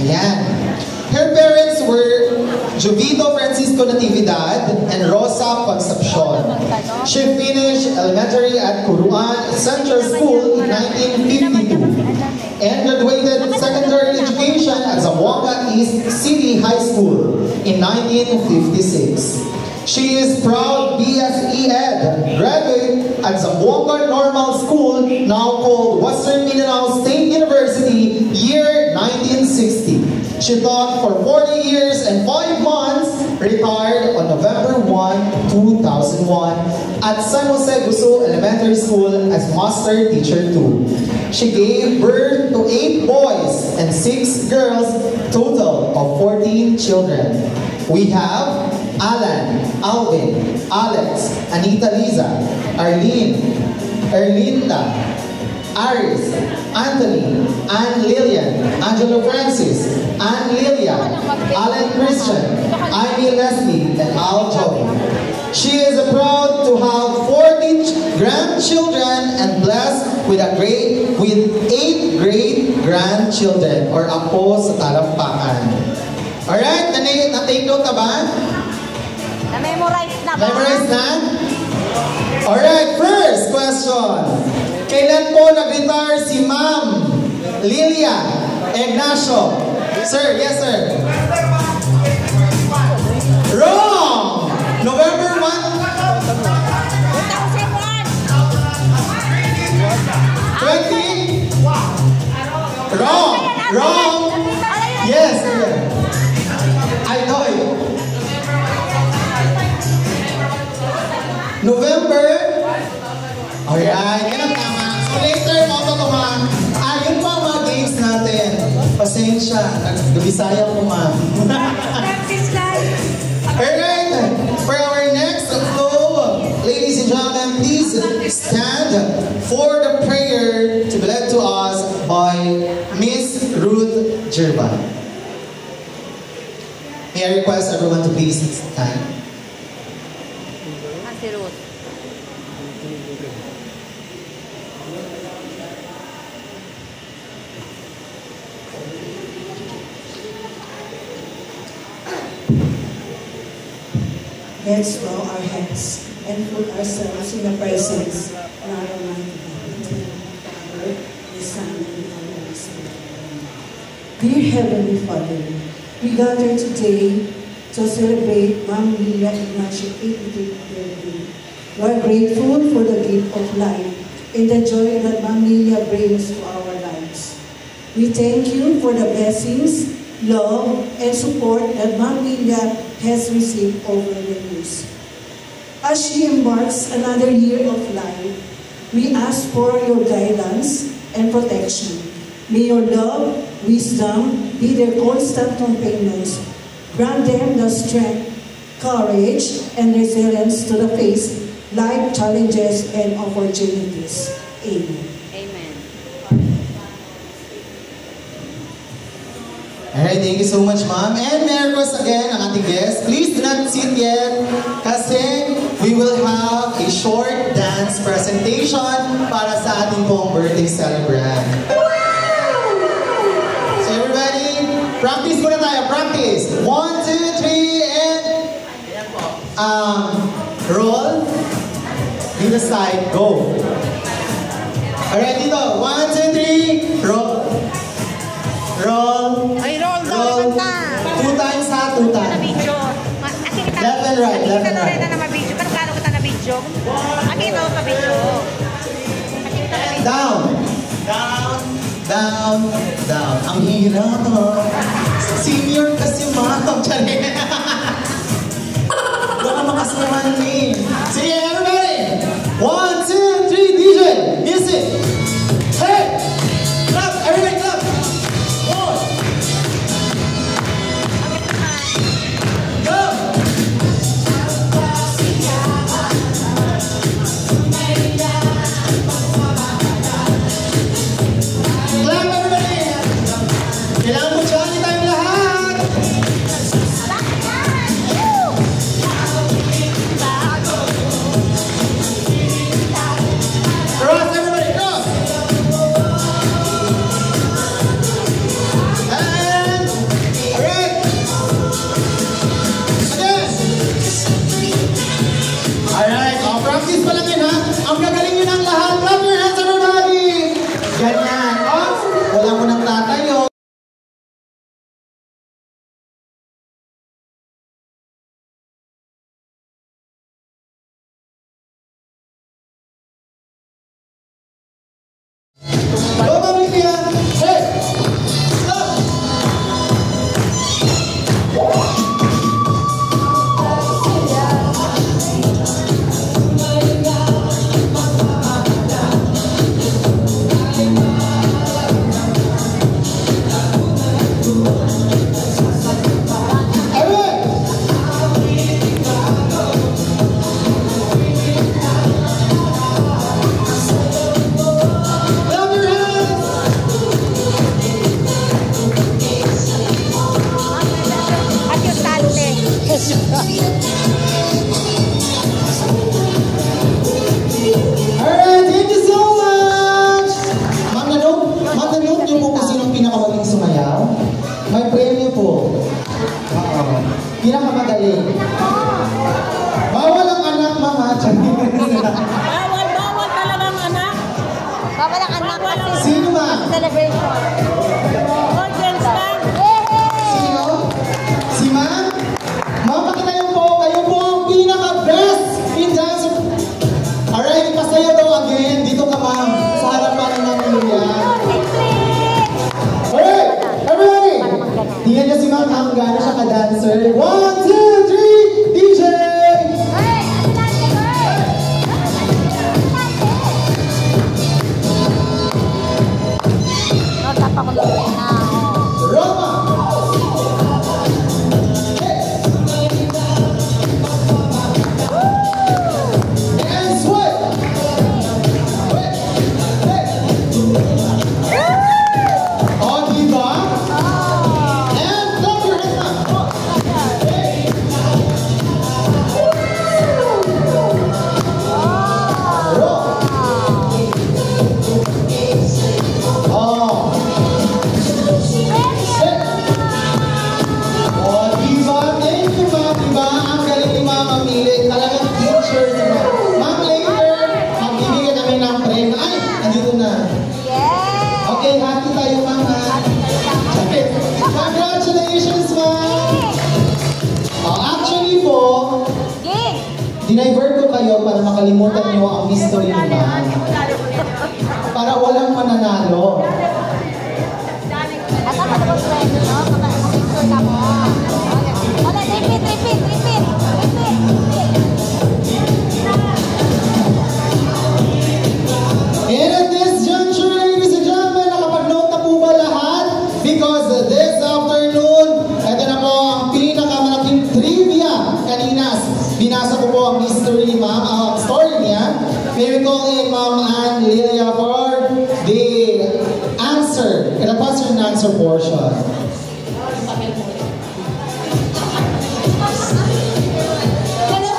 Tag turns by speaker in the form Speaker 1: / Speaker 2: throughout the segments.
Speaker 1: Ayan. Her parents were Jovito Francisco Natividad and Rosa Concepcion. She finished elementary at Curuan Central School in 1952 and graduated secondary education at Zamboanga East City High School in 1956. She is proud BSE Ed graduate at Zamboanga Normal School, now called Western Mindanao State University, year 1960. She taught for 40 years and 5 months, retired on November 1, 2001 at San Jose Guso Elementary School as Master Teacher 2. She gave birth to 8 boys and 6 girls, total of 14 children. We have Alan, Alvin, Alex, Anita Liza, Arlene, Erlinda, Aris, Anthony, Ann Lillian, Angelo Francis, Ann Lilia, Alan Christian, Ivy Leslie, and Al Joey. She is proud to have 40 grandchildren and blessed with 8 great-grandchildren or apo sa talampakan. Alright, na-take note na ba?
Speaker 2: Na-memorize na ba?
Speaker 1: Memorize na? Alright, first question. Kailan po nag-retire si Ma'am Lilia Ignacio? Sir, yes sir. Wrong! November 1? 20? Wrong! Wrong! Yes, I know it. November? Alright, yan ang tama. So later, matutuwa. Yun po ang mga games natin. Pasensya, nag-Bisaya po ma'am. Alright, for our next flow, ladies and gentlemen, please stand for the prayer to be led to us by Miss Ruth Jerba. May I request everyone to please stand?
Speaker 2: Si Ruth.
Speaker 3: Let's bow our heads and put ourselves in the presence of our Almighty God, the Father, the Son, and the Holy Spirit. Dear Heavenly Father, we gather today to celebrate Ma'am Lilia Ignacio's 85th birthday. We are grateful for the gift of life and the joy that Ma'am Lilia brings to our lives. We thank you for the blessings, love, and support that Ma'am Lilia has received over the years. As she embarks another year of life, we ask for your guidance and protection. May your love, wisdom be their constant companions. Grant them the strength, courage, and resilience to face life challenges and opportunities. Amen.
Speaker 2: Amen.
Speaker 1: Alright, thank you so much, ma'am. And Merry Christmas again, ang ating guest. Please do not sit yet kasi we will have a short dance presentation para sa ating pong birthday celebrant. So everybody, practice muna tayo. Practice. 1, 2, 3, and roll. Dito side, go. Alright, dito. 1, 2, 3, roll. Roll.
Speaker 2: Ay, roll.
Speaker 1: 2 times ha, 2 times. Left and right, left and right.
Speaker 2: Pero paano kita na video? Akito ka video.
Speaker 1: Down. Down. Down. Down. Ang hirap. Senior kasi ma'am. Baka makasalaman eh. Sige, everybody. 1, 2, 3, DJ. Music. Hey! Clap! Everybody clap! Kailangan mo siya kayo para makalimutan niyo ang mystery ni Ma'am. Para walang mananalo.
Speaker 2: Asa ka na pwede, no? Picture ka mo. Wala, repeat.
Speaker 1: And at this juncture, ladies and gentlemen, nakapag-note na po ba lahat? Because this afternoon, ito na po ang pinakamalaking trivia. Kanina, binasa ko po ang mystery ni Ma'am, ang story niya. May we call in Ma'am Ann Lilia for the answer, the question and answer portion.
Speaker 4: Hello,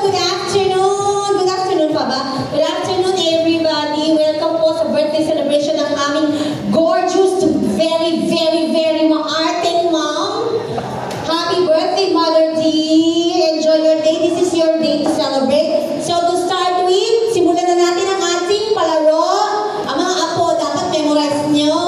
Speaker 4: good afternoon. Good afternoon pa ba? Good afternoon everybody. Welcome po sa birthday celebration ng aming gorgeous, very maarting mom. Happy birthday, Mother D. Enjoy your day. This is your day to celebrate. So to start with, simulan na natin ang ating palaro. Ang mga apo, dapat memorize nyo.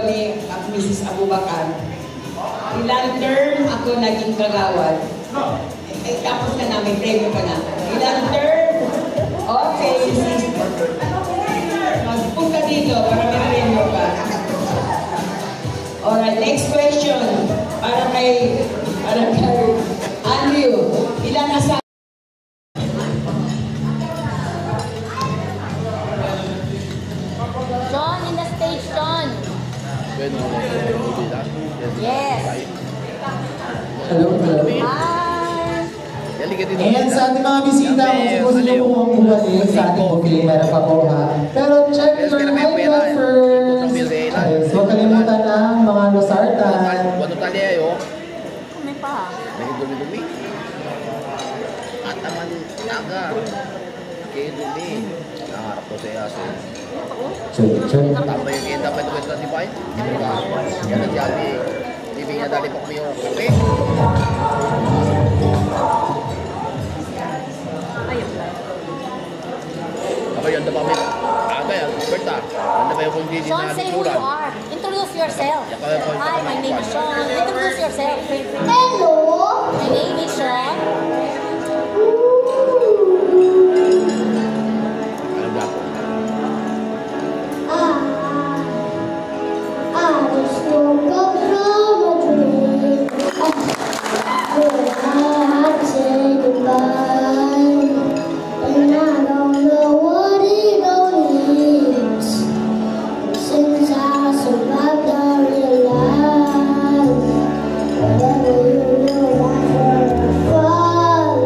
Speaker 5: ni Mrs. Abubakar. Ilang term ako naging kagawad. Tapos ka na, may premyo ka na. Ilang term? Okay. Magpunta dito para may premyo ka. Alright, next question. Para kay Andrew. Ilan asawa?
Speaker 2: John, in the stage, John. Yes.
Speaker 1: Hello, hello.
Speaker 2: Hi.
Speaker 1: And sa ating mga bisita, kung gusto nyo po bumalik sa ating booking, meron pa po ha. Pero check your email first. Yes, huwag kalimutan ang mga losartan.
Speaker 6: Ano tayo ayo?
Speaker 2: May pa.
Speaker 6: Nagdumi-dumi. At naman naga. Kaya dumi. Nangarap ko sa aso.
Speaker 1: Check.
Speaker 6: Tambay yung kita pa ito sa tibay. Yan ang jabi. Ibig niya dali pa kami yung kape. Apa yun, dapat kami. Aga yan, Berta. Ano ba yung kung di
Speaker 2: Sean, say who you are. Introduce yourself. Hi, my name is Sean. Introduce yourself.
Speaker 4: Hello.
Speaker 2: My name is Sean.
Speaker 6: Alam ba ako?
Speaker 4: I just woke up from a dream. I had to say goodbye, and I don't know what it all means. Since I survived, I realized whatever you do, I fall.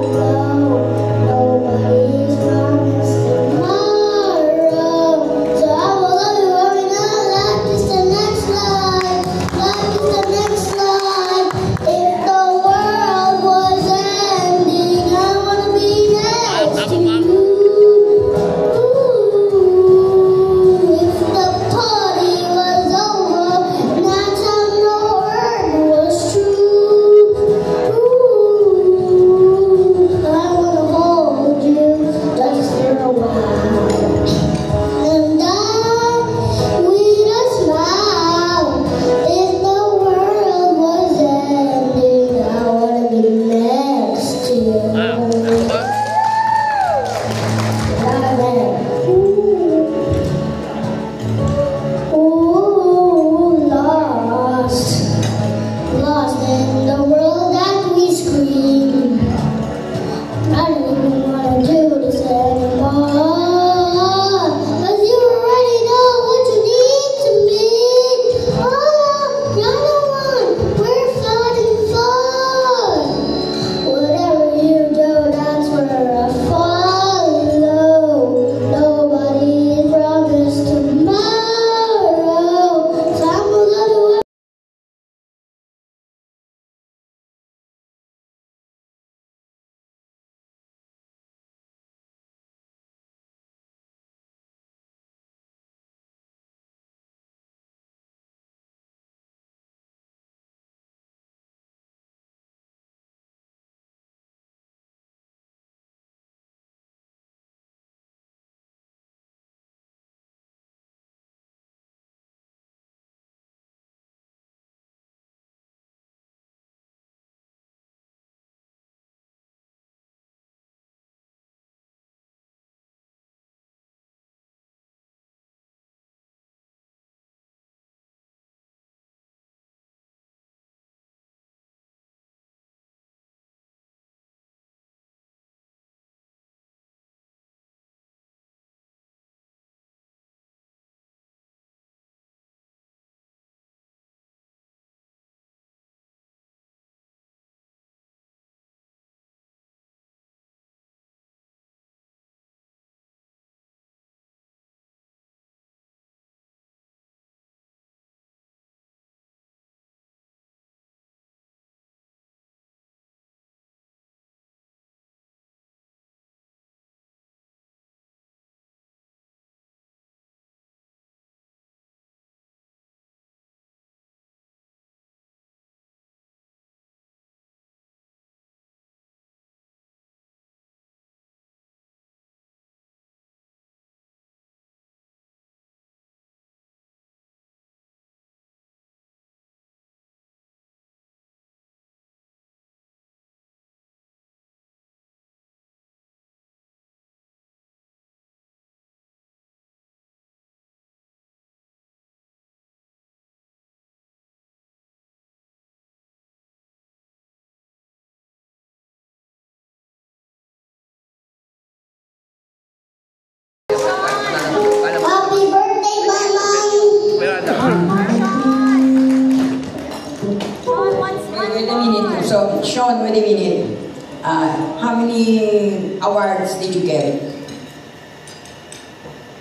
Speaker 5: Sean, wait a minute. How many awards did you get?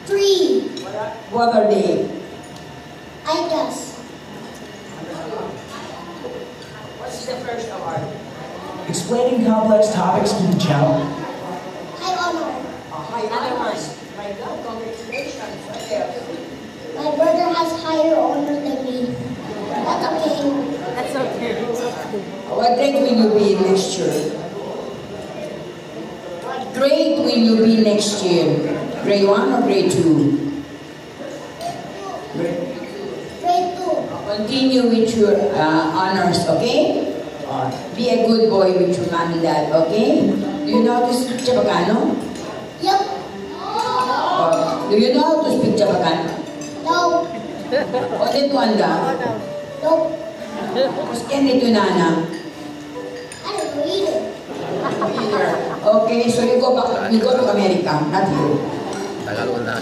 Speaker 2: 3.
Speaker 5: What are they?
Speaker 2: I guess.
Speaker 5: What's the first award?
Speaker 7: Explaining complex topics to the child.
Speaker 2: High honor.
Speaker 5: High honors. My God, congratulations. Okay.
Speaker 2: My brother has higher honors than me. That's okay.
Speaker 5: What grade will you be next year? What grade will you be next year? Grade 1 or grade 2?
Speaker 2: Grade 2.
Speaker 5: Continue with your honors, okay? Be a good boy with your mom and dad, okay? Do you know how to speak Chabacano?
Speaker 2: Yep.
Speaker 5: Do you know how to speak Chabacano?
Speaker 2: No.
Speaker 5: Only Tuanda?
Speaker 2: Nope.
Speaker 5: Mas ganito nana?
Speaker 2: I don't know either.
Speaker 5: Either. Okay, so you go to America, not here.
Speaker 6: Tagalog na.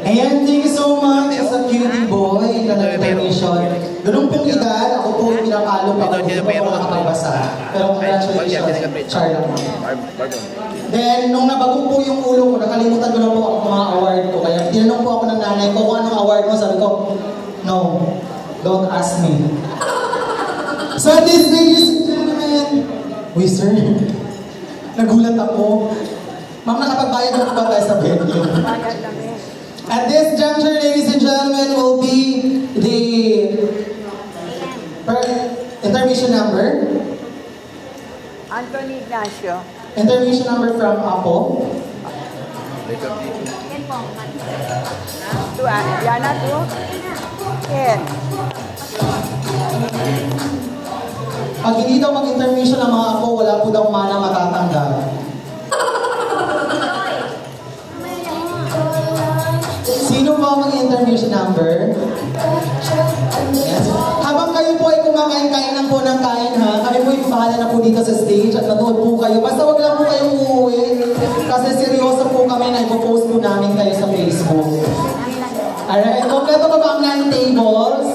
Speaker 1: Ayan, thank you so much sa cutie boy na nag-donation. Ganun pong edad, ako po pinapalo pa ako, hindi po ako nakapagbasa. Pero congratulations, Charlotte. Then, nung nabago po yung ulo ko, nakalimutan ko na po ang mga award ko. Kaya tinanong po ako ng nanay ko kung anong award mo. Sabi ko, no, don't ask me. So at this, ladies and gentlemen, uy sir, nagulat ako. Ma'am, nakapagbayad na po ba tayo sa venue? At this juncture, ladies and gentlemen, will be the intermission number.
Speaker 8: Anthony Ignacio.
Speaker 1: Intermission number from Apo.
Speaker 8: Yana to? Ken.
Speaker 1: Pag hindi daw mag-intermission ng mga Apo, wala po daw mana matatanggap. Sino po ang mag-intermission number? Yes. Habang kayo po ay kumakain-kain lang po ng kain ha, kami po yung bahala na po dito sa stage at manood po kayo. Basta wag lang po kayong uuwi kasi seryoso po kami na ipopost po namin kayo sa Facebook. Alright, kompleto pa ba ang 9 tables?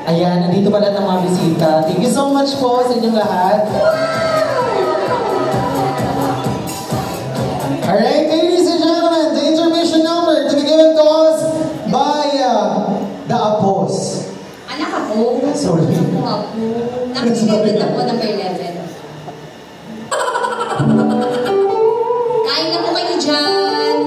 Speaker 1: Ayan, nandito pala ng mga bisita. Thank you so much po sa inyong lahat. Alright, ladies and gentlemen, the intermission number to be given to us by the Apos.
Speaker 4: Anak ako.
Speaker 1: Sorry.
Speaker 4: Ako. Nakikinig ako number 11. Kain na po kayo dyan.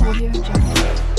Speaker 9: Audio Jungle.